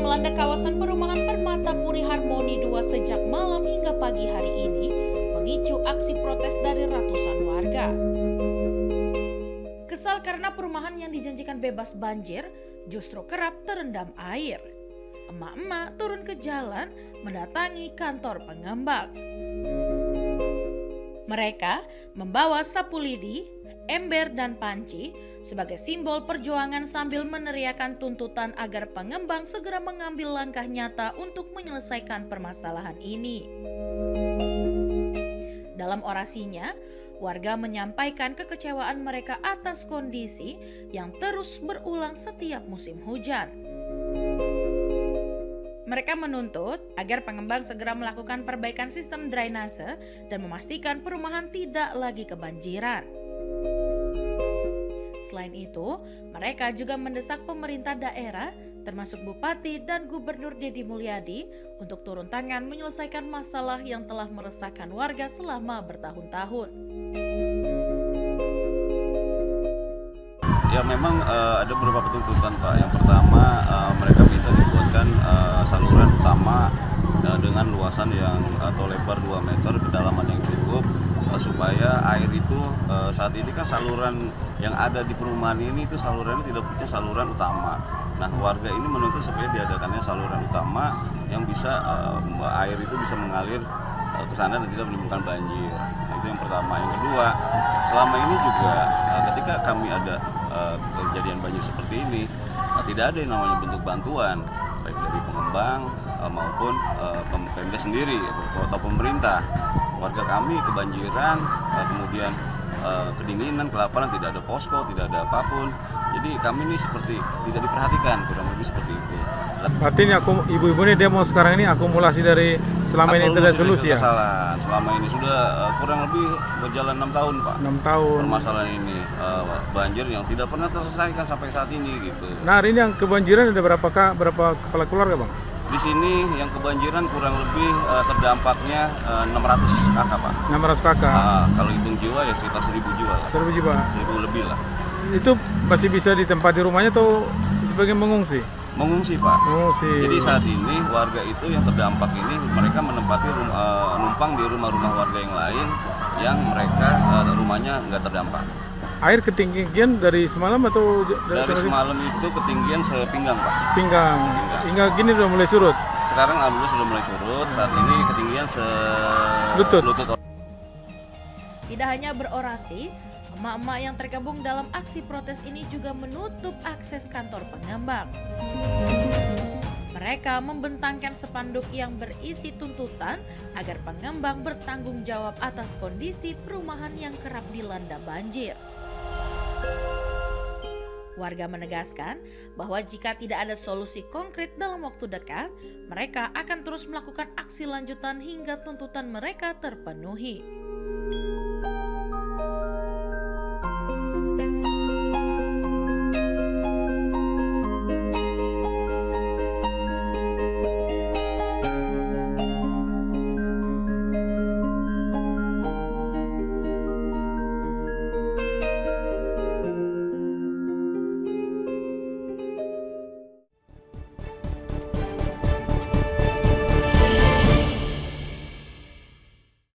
melanda kawasan perumahan Permata Puri Harmoni 2 sejak malam hingga pagi hari ini memicu aksi protes dari ratusan warga. Kesal karena perumahan yang dijanjikan bebas banjir justru kerap terendam air. Emak-emak turun ke jalan mendatangi kantor pengembang. Mereka membawa sapu lidi, ember dan panci sebagai simbol perjuangan sambil meneriakan tuntutan agar pengembang segera mengambil langkah nyata untuk menyelesaikan permasalahan ini. Dalam orasinya, warga menyampaikan kekecewaan mereka atas kondisi yang terus berulang setiap musim hujan. Mereka menuntut agar pengembang segera melakukan perbaikan sistem drainase dan memastikan perumahan tidak lagi kebanjiran. Selain itu, mereka juga mendesak pemerintah daerah, termasuk Bupati dan Gubernur Deddy Mulyadi, untuk turun tangan menyelesaikan masalah yang telah meresahkan warga selama bertahun-tahun. Ya memang ada beberapa tuntutan Pak. Yang pertama mereka minta dibuatkan saluran utama dengan luasan yang atau lebar 2 meter, kedalaman yang cukup supaya air itu saat ini kan saluran yang ada di perumahan ini itu salurannya tidak punya saluran utama. Nah warga ini menuntut supaya diadakannya saluran utama yang bisa air itu bisa mengalir ke sana dan tidak menimbulkan banjir. Nah, itu yang pertama. Yang kedua, selama ini juga ketika kami ada kejadian banjir seperti ini, tidak ada yang namanya bentuk bantuan baik dari pengembang maupun Pemda sendiri atau pemerintah. Warga kami kebanjiran, kemudian kedinginan, kelaparan, tidak ada posko, tidak ada apapun. Jadi kami ini seperti tidak diperhatikan, kurang lebih seperti itu. Berarti ini ibu-ibu ini demo sekarang ini akumulasi dari selama ini tidak solusi ya? Selama ini sudah kurang lebih berjalan 6 tahun Pak. 6 tahun. Permasalahan ini banjir yang tidak pernah terselesaikan sampai saat ini gitu. Nah hari ini yang kebanjiran ada berapa kepala keluarga Bang? Di sini yang kebanjiran kurang lebih terdampaknya 600 kakak Pak. 600 kakak. Kalau hitung jiwa ya sekitar 1000 jiwa. 1000 jiwa. 1000 lebih lah. Itu masih bisa ditempati rumahnya atau sebagai mengungsi? Mengungsi Pak. Mengungsi. Jadi saat ini warga itu yang terdampak ini mereka menempati numpang di rumah-rumah warga yang lain yang mereka rumahnya nggak terdampak. Air ketinggian dari semalam atau dari semalam itu ketinggian sepinggang Pak. Sepinggang. Hingga gini udah mulai surut. Sekarang alhamdulillah sudah mulai surut. Saat ini ketinggian lutut. Tidak hanya berorasi, emak-emak yang tergabung dalam aksi protes ini juga menutup akses kantor pengembang. Mereka membentangkan spanduk yang berisi tuntutan agar pengembang bertanggung jawab atas kondisi perumahan yang kerap dilanda banjir. Warga menegaskan bahwa jika tidak ada solusi konkret dalam waktu dekat, mereka akan terus melakukan aksi lanjutan hingga tuntutan mereka terpenuhi.